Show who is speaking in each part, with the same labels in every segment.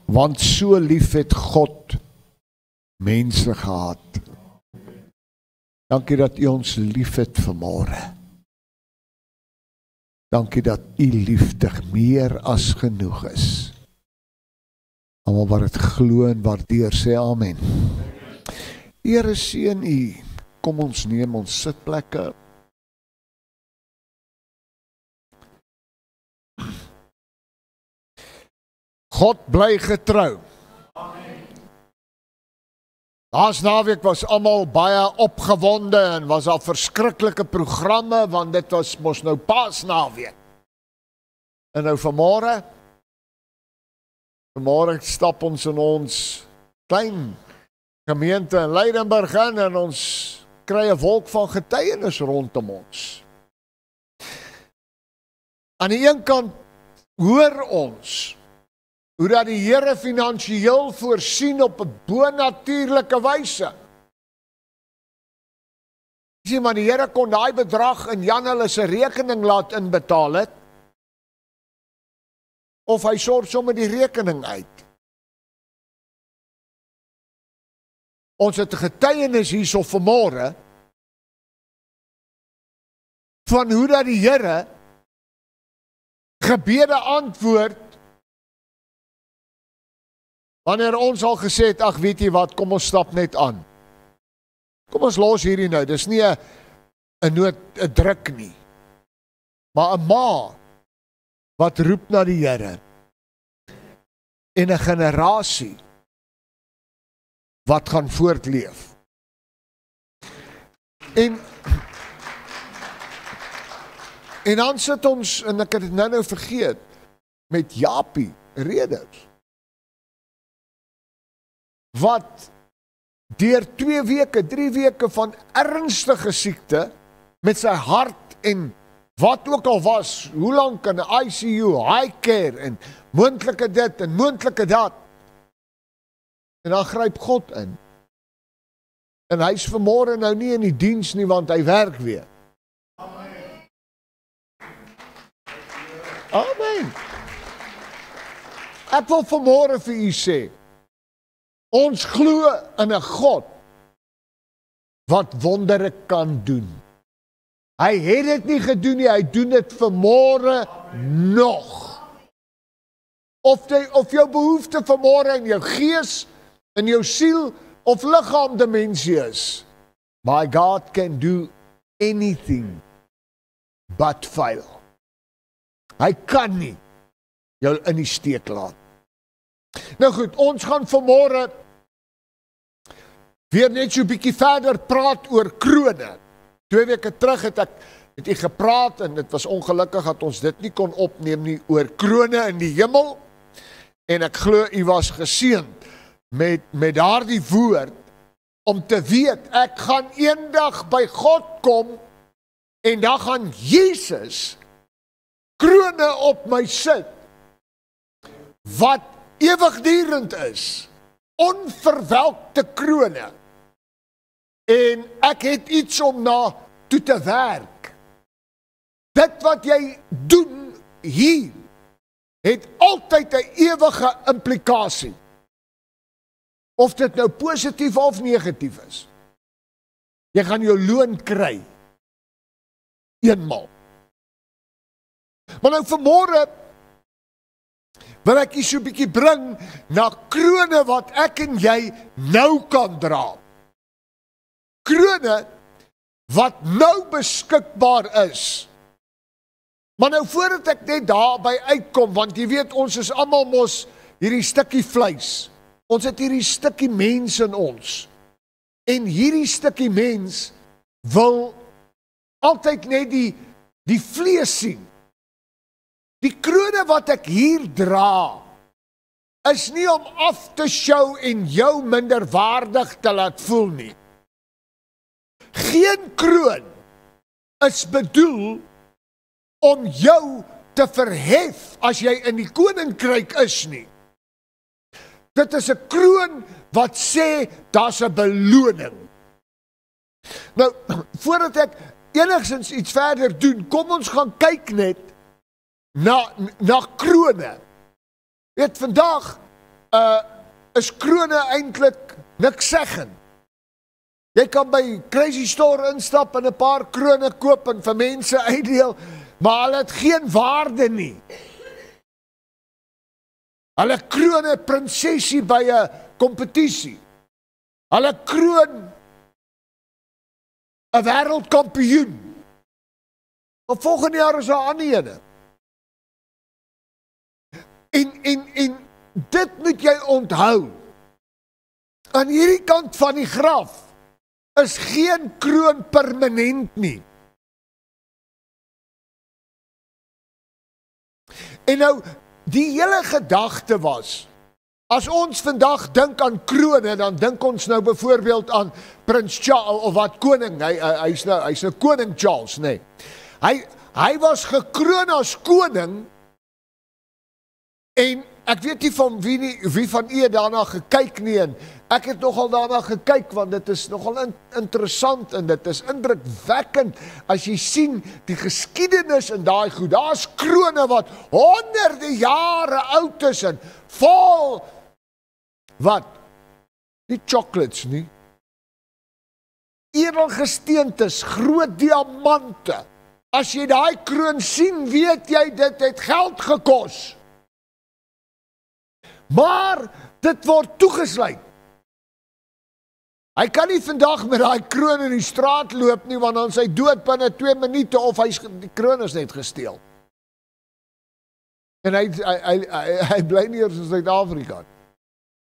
Speaker 1: Want so lief het God mense gehad. Dankie dat U ons lief het vanmôre. Dankie dat U liefde meer as genoeg is. Almal wat dit glo en waardeer, sê amen. Here seën U. Kom ons neem ons sitplekke. God bly getrou. Laas naweek was almal baie opgewonde en was al verskriklike programme, want dit was mos nou Paasnaweek. En nou vanmôre stap ons in ons klein gemeente in Leidenburg in en ons kry 'n wolk van getuienis rondom ons. Aan die een kant hoor ons hoe dat die Here finansiëel voorsien op 'n bonatuurlike wyse. Sien, maar die Here kon daai bedrag in Jan hulle se rekening laat inbetaal het, of hy sorg sommer die rekening uit. Ons het 'n getuienis hierso vanmôre van hoe dat die Here gebede antwoord wanneer ons al gesê het, ag weet jy wat, kom ons stap net aan. Kom ons los hierdie nou, dis nie 'n druk nie. Maar 'n ma wat roep na die Here en 'n generasie wat gaan voortleef. En dan sit ons, en ek het dit nou vergeet, met Japie Reders, wat deur 2 weke, 3 weke van ernstige siekte, met sy hart en wat ook al was, hoe lank in 'n ICU, high care, en moontlike dit en moontlike dat. En dan gryp God in. En hy's vanmôre nou nie in die diens nie, want hy werk weer. Amen. Ek wil vanmôre vir u sê, ons glo in 'n God wat wondere kan doen. Hy het dit nie gedoen nie, hy doen dit vanmôre nog. Of jou behoefte vanmôre in jou gees, in jou siel of liggaam dimensie is. My God can do anything but fail. Hy kan nie jou in die steek laat. Nou goed, ons gaan vanmôre weer net so 'n bietjie verder praat oor krone. 2 weke terug het ek met u gepraat en dit was ongelukkig dat ons dit nie kon opneem nie oor krone in die hemel. En ek glo u was geseënd met daardie woord om te weet ek gaan eendag by God kom en dan gaan Jesus krone op my sit wat ewigdurend is, onverwelkte krone. En ek het iets om na toe te werk. Dit wat jy doen hier het altyd 'n ewige implikasie. Of dit nou positief of negatief is. Jy gaan jou loon kry. Eenmal. Maar nou vanmôre wil ek jy so 'n bietjie bring na krone wat ek en jy nou kan dra. Krone wat nou beskikbaar is. Maar nou voordat ek net daarby uitkom, want jy weet ons is almal mos hierdie stukkie vleis. Ons het hierdie stukkie mens in ons. En hierdie stukkie mens wil altyd net die vlees sien. Die krone wat ek hier dra, is nie om af te show en jou minderwaardig te laat voel nie. Geen kroon is bedoel om jou te verhef as jy in die koninkryk is nie. Dit is 'n kroon wat sê daar's 'n beloning. Nou, voordat ek enigstens iets verder doen, kom ons gaan kyk net na krone. Weet, vandag is krone eintlik niks seggend. Jy kan by Crazy Store instap en 'n paar krone koop en vir mense uitdeel, maar hulle het geen waarde nie. Hulle kroon 'n prinsesie by 'n kompetisie. Hulle kroon 'n wêreldkampioen. Maar volgende jaar is daar ander ene. En dit moet jy onthou. Aan hierdie kant van die graf is geen kroon permanent nie. En nou, die hele gedagte was, as ons vandag dink aan krone, dan dink ons nou byvoorbeeld aan Prins Charles, of wat koning, hy's nou koning Charles, nee. Hy was gekroon as koning, en ek weet nie van wie van u daarna gekyk nie, en ek het nogal daarna gekyk, want dit is nogal interessant, en dit is indrukwekkend, as jy sien, die geskiedenis in daai goed, daar is krone wat honderde jare oud is, en vol, wat? Nie chocolates nie, edelgesteentes, groot diamante, as jy daai kroon sien, weet jy, dit het geld gekos. Maar, dit word toegesluit. Hy kan nie vandag met daai kroon in die straat loop nie, want dan sy dood binne 2 minute, of die kroon is net gesteel. En hy bly nie eers in Suid-Afrika.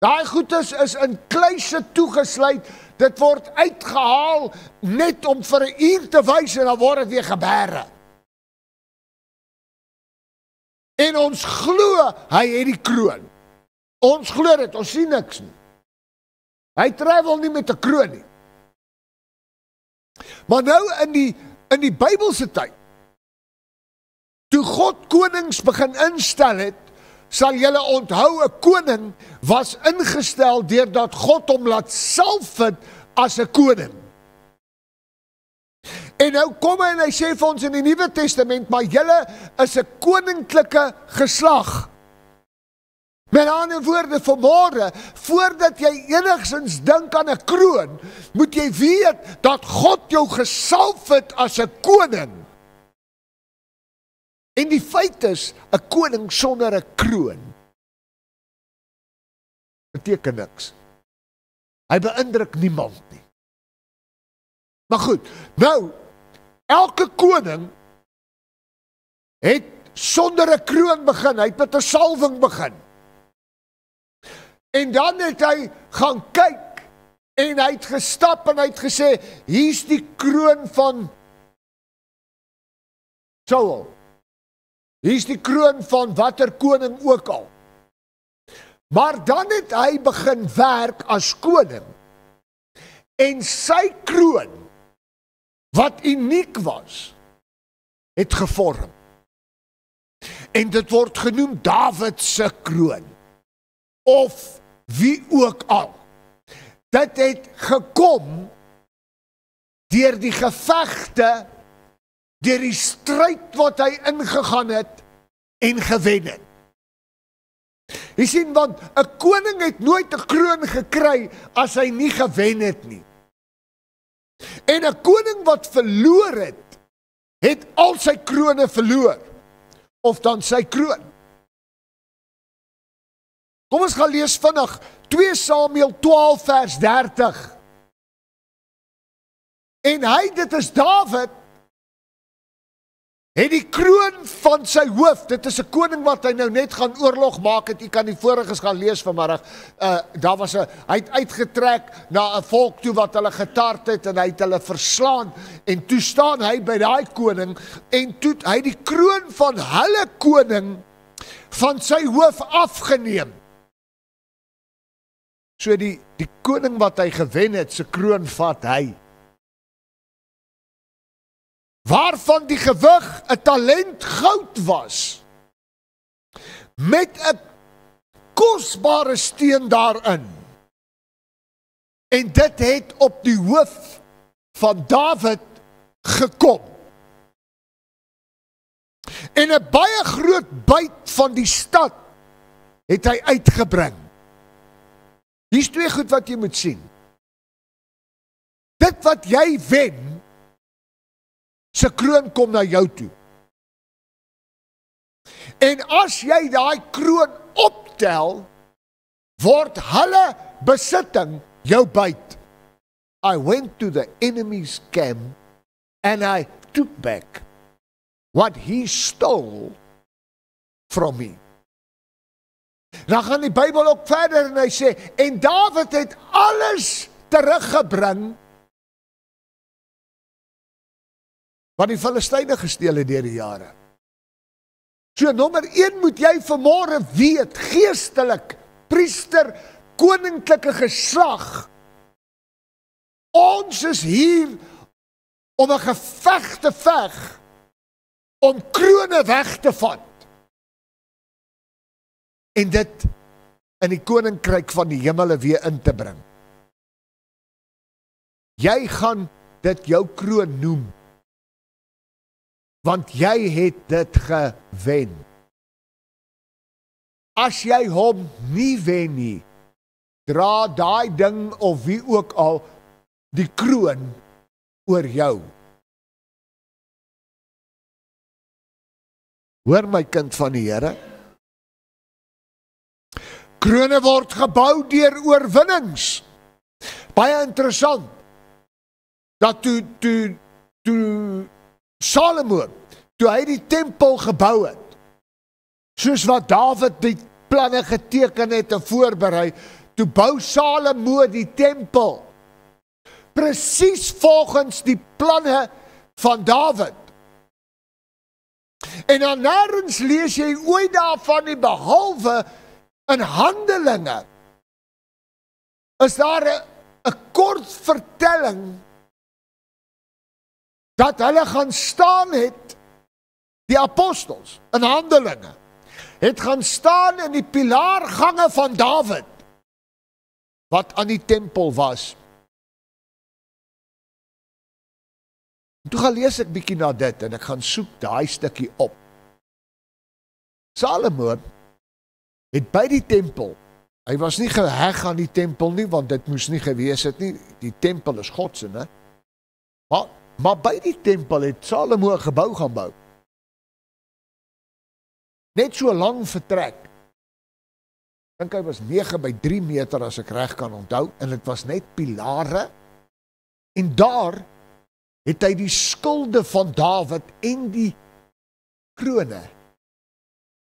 Speaker 1: Daai goed is in kluise toegesluit, dit word uitgehaal, net om vir 'n uur te wys, en dan word dit weer geberre. En ons glo, hy het die kroon. Ons glo dit, ons sien niks nie. Hy travel nie met 'n kroon nie. Maar nou in die Bybelse tyd, toe God konings begin instel het, sal julle onthou, 'n koning was ingestel deurdat God hom laat salf het as 'n koning. En nou kom hy en hy sê vir ons in die Nuwe Testament, maar julle is 'n koninklike geslag. Met ander woorde, vanmôre, voordat jy enigstens dink aan 'n kroon, moet jy weet dat God jou gesalf het as 'n koning. En die feit is, 'n koning sonder 'n kroon beteken niks. Hy beïndruk niemand nie. Maar goed, nou, elke koning het sonder 'n kroon begin, hy het met 'n salwing begin. En dan het hy gaan kyk, en hy het gestap en hy het gesê, hier's die kroon van Saul. Hier's die kroon van watter koning ook al. Maar dan het hy begin werk as koning. En sy kroon, wat uniek was, het gevorm. En dit word genoem Dawid se kroon. Of wie ook al. Dit het gekom deur die gevegte, deur die stryd wat hy ingegaan het en gewen het. Jy sien, want 'n koning het nooit 'n kroon gekry as hy nie gewen het nie. En 'n koning wat verloor het, het al sy krone verloor. Of dan sy kroon. Kom ons gaan lees vinnig 2 Samuel 12 vers 30. En hy, dit is Dawid, het die kroon van sy hoof, dit is 'n koning wat hy nou net gaan oorlog maak het, jy kan die voriges gaan lees vanmiddag, hy het uitgetrek na 'n volk toe wat hulle getart het, en hy het hulle verslaan, en toe staan hy by daai koning, en toe hy die kroon van hulle koning, van sy hoof afgeneem. So die koning wat hy gewen het, sy kroon vat hy. Waarvan die gewig 'n talent goud was, met 'n kosbare steen daarin. En dit het op die hoof van Dawid gekom. En 'n baie groot byt van die stad het hy uitgebring. Hier's twee goed wat jy moet sien. Dit wat jy wen, se kroon kom na jou toe. En as jy daai kroon optel, word hulle besitting jou byt. I went to the enemy's camp and I took back what he stole from me. Dan gaan die Bybel ook verder en hy sê, en Dawid het alles teruggebring wat die Filistyne gesteel het deur die jare. So nommer 1 moet jy vanmôre weet, geestelik, priester, koninklike geslag, ons is hier om 'n geveg te veg, om krone weg te vat. En dit in die koninkryk van die hemele weer in te bring. Jy gaan dit jou kroon noem, want jy het dit gewen. As jy hom nie wen nie, dra daai ding of wie ook al die kroon oor jou. Hoor my kind van die Here, krone word gebou deur oorwinnings. Baie interessant, dat toe Salomo, toe hy die tempel gebou het, soos wat Dawid die planne geteken het en voorberei, toe bou Salomo die tempel, presies volgens die planne van Dawid. En dan nêrens lees jy ooit daarvan nie, behalwe in Handelinge, is daar 'n kort vertelling, dat hulle gaan staan het, die apostels, in Handelinge, het gaan staan in die pilaargange van Dawid, wat aan die tempel was. En toe gaan lees ek bietjie na dit, en ek gaan soek daai stukkie op. Salomo het by die tempel, hy was nie geheg aan die tempel nie, want dit moes nie gewees het nie, die tempel is God se, né? Maar by die tempel het Salomo 'n gebou gaan bou. Net so lang vertrek. Ek dink hy was 9 by 3 meter as ek reg kan onthou, en dit was net pilare, en daar het hy die skilde van Dawid en die krone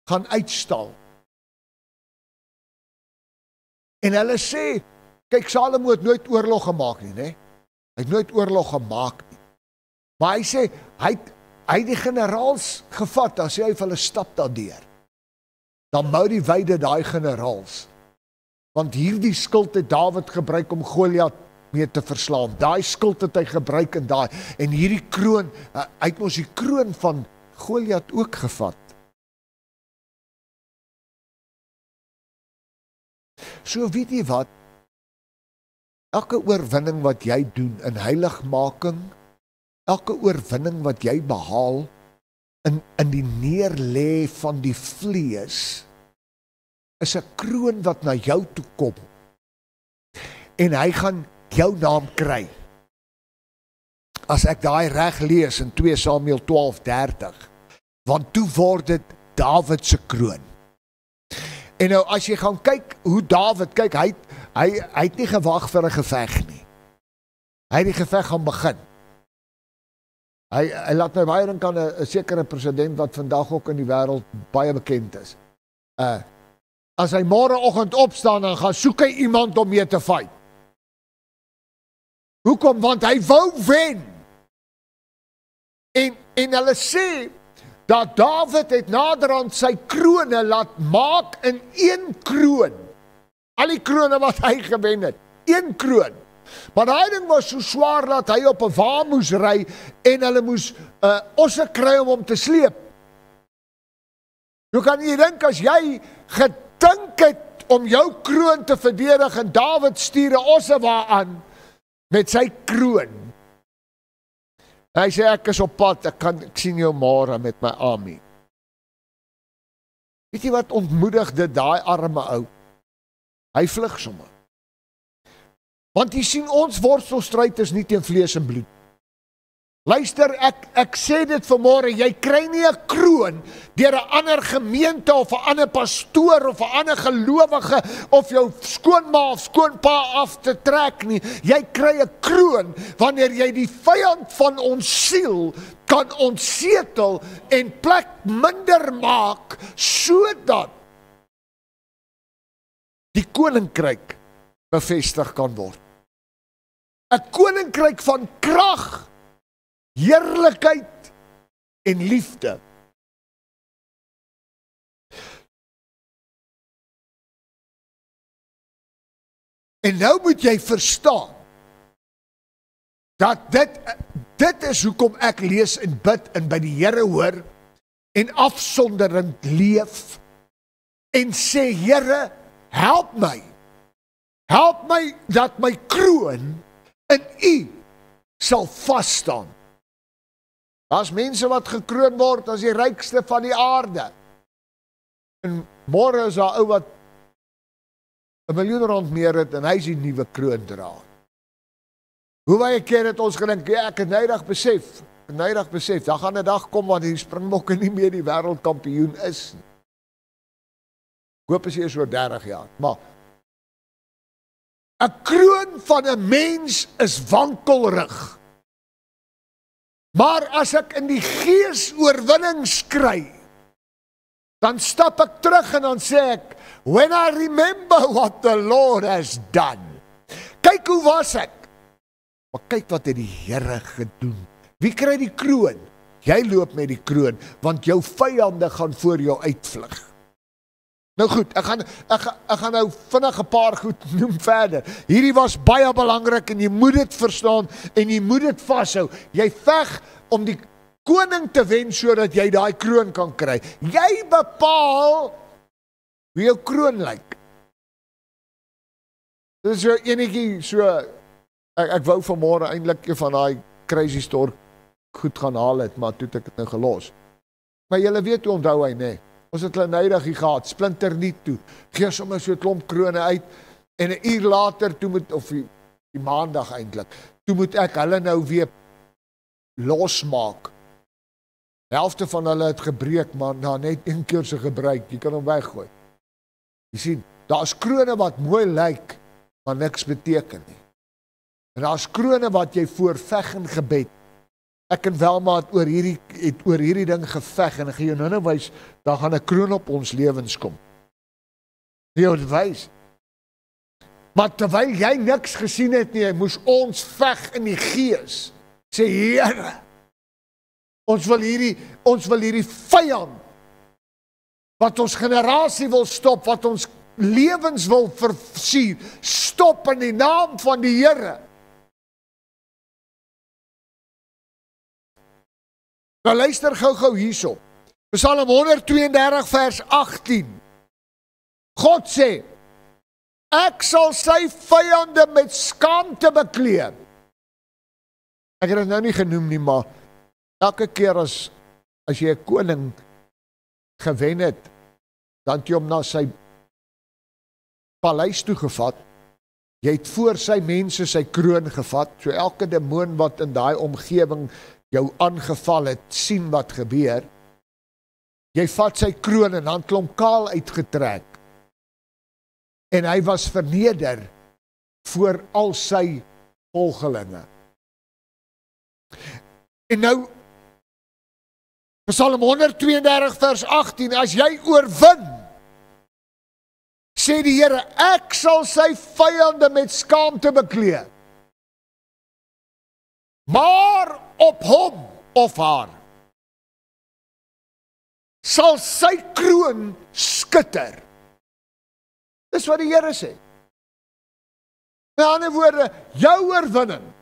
Speaker 1: gaan uitstal. En hulle sê, kyk, Salomo het nooit oorlog gemaak nie, né? Hy het nooit oorlog gemaak nie. Maar hy sê, hy het die generaals gevat, dan sê hy vir hulle, stap daardeur. Dan mou die wyde daai generaals. Want hierdie skild het Dawid gebruik om Goliat mee te verslaan. Daai skild het hy gebruik en daai. En hierdie kroon, hy het mos die kroon van Goliat ook gevat. So weet jy wat, elke oorwinning wat jy doen in heiligmaking, elke oorwinning wat jy behaal in die neerlê van die vlees, is 'n kroon wat na jou toe kom. En hy gaan jou naam kry. As ek daai reg lees in 2 Samuel 12:30, want toe word dit Dawid se kroon. En nou as jy gaan kyk hoe Dawid, kyk, hy het nie gewag vir 'n geveg nie. Hy het die geveg gaan begin. Hy laat my baie dink aan 'n sekere president wat vandag ook in die wêreld baie bekend is. As hy môreoggend opstaan, dan gaan soek hy iemand om mee te fight. Hoekom? Want hy wou wen. En hulle sê dat Dawid het naderhand sy krone laat maak in 1 kroon. Al die krone wat hy gewen het, 1 kroon. Maar daai ding was so swaar dat hy op 'n wa moes ry en hulle moes osse kry om hom te sleep. Jy kan nie dink as jy gedink het om jou kroon te verdedig en Dawid stuur 'n osse wa aan met sy kroon. Hy sê ek is op pad, ek sien jou môre met my army. Weet jy wat ontmoedig dit daai arme ou? Hy vlug sommer. Want jy sien, ons worstelstryd is nie teen vlees en bloed. Luister, ek sê dit vanmôre, jy kry nie 'n kroon deur 'n ander gemeente of 'n ander pastoor of 'n ander gelowige of jou skoonma of skoonpa af te trek nie. Jy kry 'n kroon wanneer jy die vyand van ons siel kan ontsetel en plek minder maak sodat die koninkryk bevestig kan word. 'n Koninkryk van krag, heerlikheid en liefde. En nou moet jy verstaan dat dit is hoekom ek lees en bid en by die Here hoor en afsonderend leef en sê, Here, help my. Help my dat my kroon in U sal vas staan. Daar's mense wat gekroon word as die rykste van die aarde. En môre is daar ou wat R1 miljoen meer het en hy is die nuwe kroon dra. Hoe baie keer het ons gedink, ja, ek het nydig besef, daar gaan 'n dag kom wanneer die Springbokke nie meer die wêreldkampioen is nie. Ek hoop is eers oor 30 jaar, maar 'n kroon van 'n mens is wankelrig. Maar as ek in die gees oorwinnings kry, dan stap ek terug en dan sê ek, when I remember what the Lord has done. Kyk hoe was ek, maar kyk wat het die Here gedoen. Wie kry die kroon? Jy loop met die kroon, want jou vyande gaan voor jou uitvlug. Nou goed, ek gaan nou vinnig 'n paar goed noem verder. Hierdie was baie belangrik en jy moet dit verstaan en jy moet dit vashou. Jy veg om die koning te wen sodat jy daai kroon kan kry. Jy bepaal hoe jou kroon lyk. Dit is so enetjie, ek wou vanmôre eintlik van daai crazy store goed gaan haal het, maar toe het ek dit nou gelos. Maar julle weet hoe onthou hy, nee. Ons het hulle nydig hier gehad, splinter nie toe. Gee sommer so 'n klomp krone uit en 'n uur later toe moet, of die maandag eintlik, toe moet ek hulle nou weer losmaak. Die helfte van hulle het gebreek, maar na net een keer se gebruik, jy kan hom weggooi. Jy sien, daar's krone wat mooi lyk, maar niks beteken nie. En daar's krone wat jy voor veg en gebed. Ek en Welma het oor hierdie ding geveg en ek gaan jou nou wys, daar gaan 'n kroon op ons lewens kom. Jy wys. Maar terwyl jy niks gesien het nie, moes ons veg in die gees. Sê, Here, ons wil hierdie vyand wat ons generasie wil stop, wat ons lewens wil versier, stop in die naam van die Here. Nou luister gou hierso. Psalm 132 vers 18. God sê, ek sal sy vyande met skaamte beklee. Ek het dit nou nie genoem nie, maar elke keer as jy 'n koning gewen het, dan het jy hom na sy paleis toe gevat. Jy het voor sy mense sy kroon gevat. So elke demoon wat in daai omgewing jou aangeval het, sien wat gebeur. Jy vat sy kroon en dan klomp kaal uitgetrek. En hy was verneder voor al sy volgelinge. En nou, Psalm 132 vers 18, as jy oorwin, sê die Here, ek sal sy vyande met skaamte beklee. Maar op hom of haar sal sy kroon skitter. Dis wat die Here sê. Met ander woorde, jou oorwinning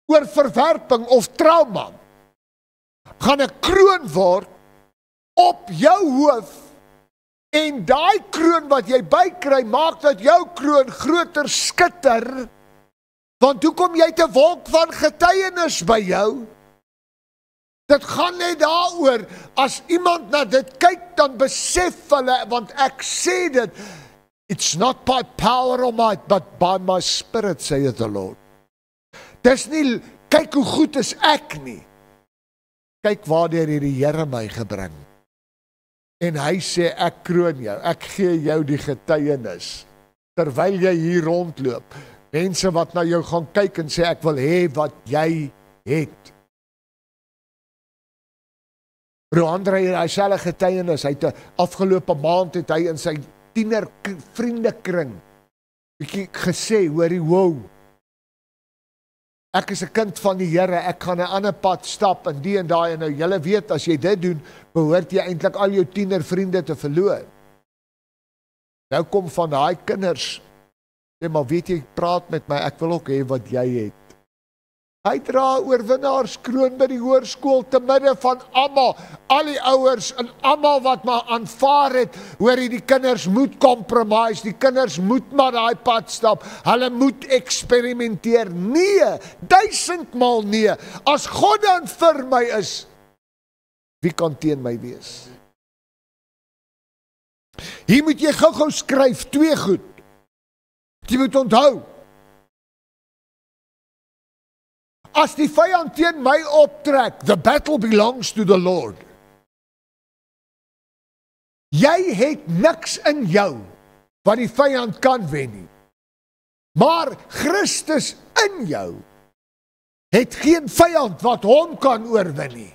Speaker 1: oor verwerping of trauma gaan 'n kroon word op jou hoof. En daai kroon wat jy bykry, maak dat jou kroon groter skitter. Want hoe kom jy te wolk van getuienis by jou? Dit gaan net daaroor, as iemand na dit kyk, dan besef hulle, want ek sê dit, It's not by power or might, but by my spirit, saith the Lord. Dis nie, kyk hoe goed is ek nie. Kyk waardeur het die Here my gebring. En hy sê, ek kroon jou, ek gee jou die getuienis. Terwyl jy hier rondloop, mense wat na jou gaan kyk en sê, ek wil hê wat jy het. Bro Andre het hy selfe getuienis, hy het 'n afgelope maand het hy in sy tiener vriendekring bietjie gesê, hoorie, wow, ek is 'n kind van die Here, ek gaan 'n ander pad stap en die en daai, en nou julle weet, as jy dit doen, behoort jy eintlik al jou tiener vriende te verloor. Nou kom van daai kinders, sê, maar weet jy, praat met my, ek wil ook hê wat jy het. Hy dra oorwinnaarskroon by die hoërskool te midde van almal, al die ouers en almal wat maar aanvaar het, hoor jy, die kinders moet compromise, die kinders moet maar daai pad stap, hulle moet eksperimenteer. Nee, 1000 maal nee. As God dan vir my is, wie kan teen my wees? Hier moet jy gou-gou skryf, 2 goed. Jy moet onthou, as die vyand teen my optrek, the battle belongs to the Lord. Jy het niks in jou wat die vyand kan wen nie. Maar Christus in jou het geen vyand wat hom kan oorwin nie.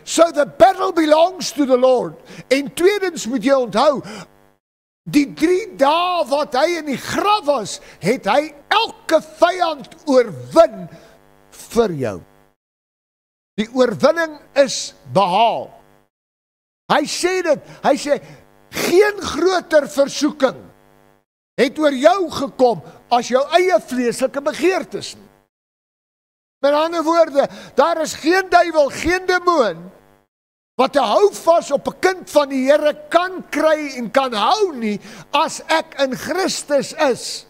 Speaker 1: So the battle belongs to the Lord. En tweedens moet jy onthou, die 3 dae wat hy in die graf was, het hy elke vyand oorwin vir jou. Die oorwinning is behaal. Hy sê dit, hy sê, geen groter versoeking het oor jou gekom as jou eie vleeslike begeertes nie. Met ander woorde, daar is geen duiwel, geen demoon, wat 'n houvas op 'n kind van die Here kan kry en kan hou nie, as ek in Christus is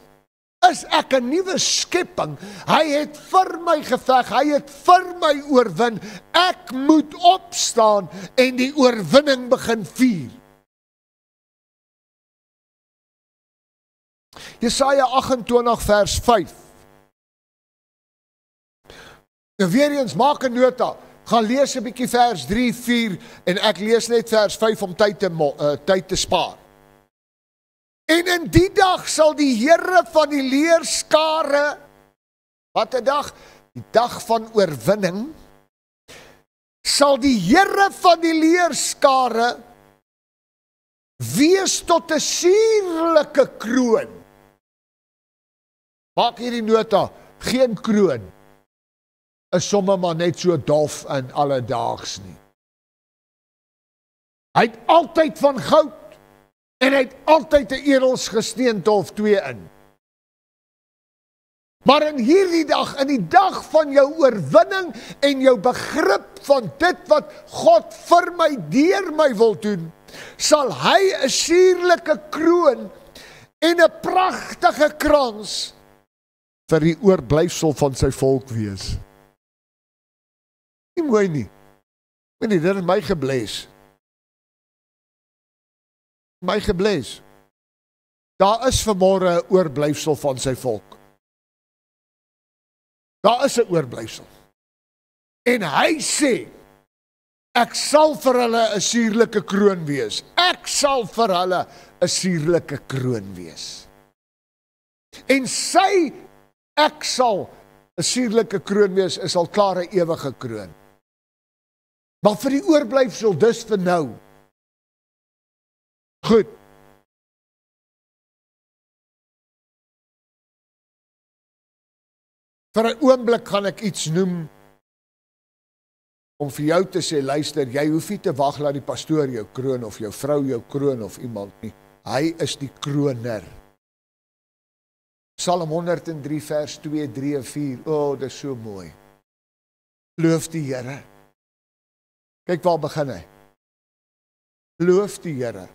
Speaker 1: ek 'n nuwe skepping. Hy het vir my geveg, hy het vir my oorwin. Ek moet opstaan en die oorwinning begin vier. Jesaja 28 vers 5. En weer eens, maak 'n nota. Gaan lees 'n bietjie vers 3, 4 en ek lees net vers 5 om tyd te spaar. En in die dag sal die Here van die leerskare, wat 'n dag? Die dag van oorwinning, sal die Here van die leerskare wees tot 'n suurlike kroon. Maak hierdie nota, geen kroon is sommer maar net so dof en alledaags nie. Hy het altyd van goud en hy het altyd 'n edelsgesteente of 2 in. Maar in hierdie dag, in die dag van jou oorwinning en jou begrip van dit wat God vir my, deur my wil doen, sal hy 'n suurlike kroon en 'n pragtige krans vir die oorblyfsel van sy volk wees. Nie mooi nie. Weet nie, dit het my gebless. My gebless. Daar is vanmôre 'n oorblyfsel van sy volk. Daar is 'n oorblyfsel. En hy sê, ek sal vir hulle 'n suurlike kroon wees. Ek sal vir hulle 'n suurlike kroon wees. En sy, ek sal 'n suurlike kroon wees, is al klaar 'n ewige kroon. Maar vir die oorblyfsel, dis vir nou. Goed. Vir 'n oomblik gaan ek iets noem, om vir jou te sê, luister, jy hoef nie te wag dat die pastoor jou kroon, of jou vrou jou kroon, of iemand nie. Hy is die kroner. Psalm 103 vers 2, 3 en 4, dit is so mooi. Loof die Here. Kyk waar begin hy. Loof die Here.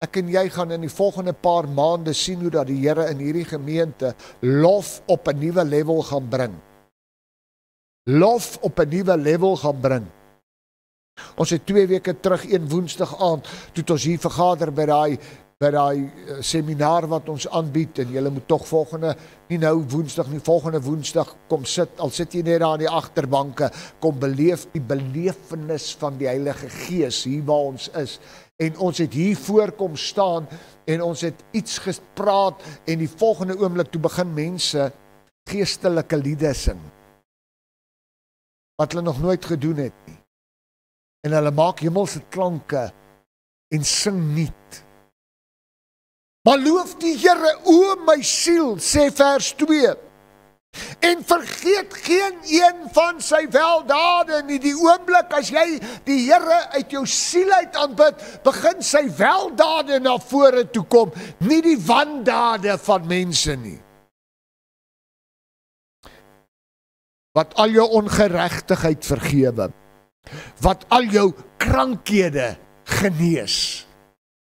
Speaker 1: Ek en jy gaan in die volgende paar maande sien hoe dat die Here in hierdie gemeente lof op 'n nuwe level gaan bring. Lof op 'n nuwe level gaan bring. Ons het 2 weke terug, een Woensdag aand, toe ons hier vergader by daai by daai seminaar wat ons aanbied, en julle moet tog nie nou Woensdag nie, volgende Woensdag kom sit, al sit jy net daar aan die agterbanke, kom beleef die belevenis van die Heilige Gees hier waar ons is. En ons het hier voorkom staan, en ons het iets gepraat, en die volgende oomblik toe begin mense geestelike liede sing, wat hulle nog nooit gedoen het nie. En hulle maak hemelse klanke, en sing niet. Maar loof die Here, o my siel, sê vers 2, en vergeet geen een van sy weldade nie. Die oomblik as jy die Here uit jou siel uit aanbid, begin sy weldade na vore toe kom, nie die wandade van mense nie. Wat al jou ongeregtigheid vergewe, wat al jou krankhede genees.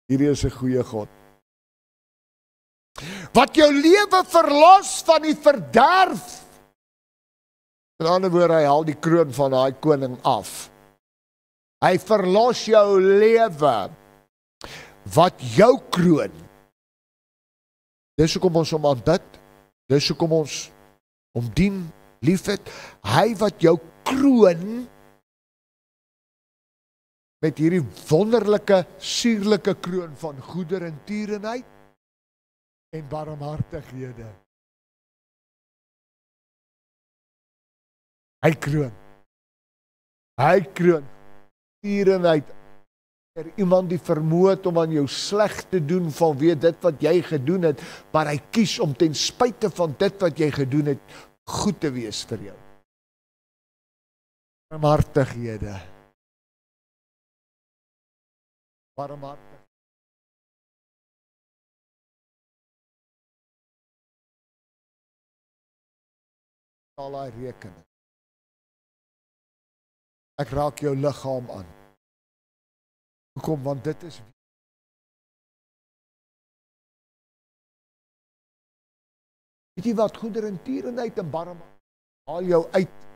Speaker 1: Hierdie is 'n goeie God. Wat jou lewe verlos van die verderf. In ander woorde, hy haal die kroon van daai koning af. Hy verlos jou lewe. Wat jou kroon. Dis hoekom ons hom aanbid. Dis hoekom ons hom dien, liefhet. Hy wat jou kroon met hierdie wonderlike, suurlike kroon van goederentierenheid en barmhartighede. Hy kroon. Hy kroon. Tierenheid. Er iemand die vermoë het om aan jou sleg te doen vanweë dit wat jy gedoen het, maar hy kies om ten spyte van dit wat jy gedoen het, goed te wees vir jou. Barmhartighede. Barmhartig. Al daai rekening. Ek raak jou liggaam aan. Hoekom? Want dit is weet jy wat, goederentierenheid en barmhartigheid haal jou uit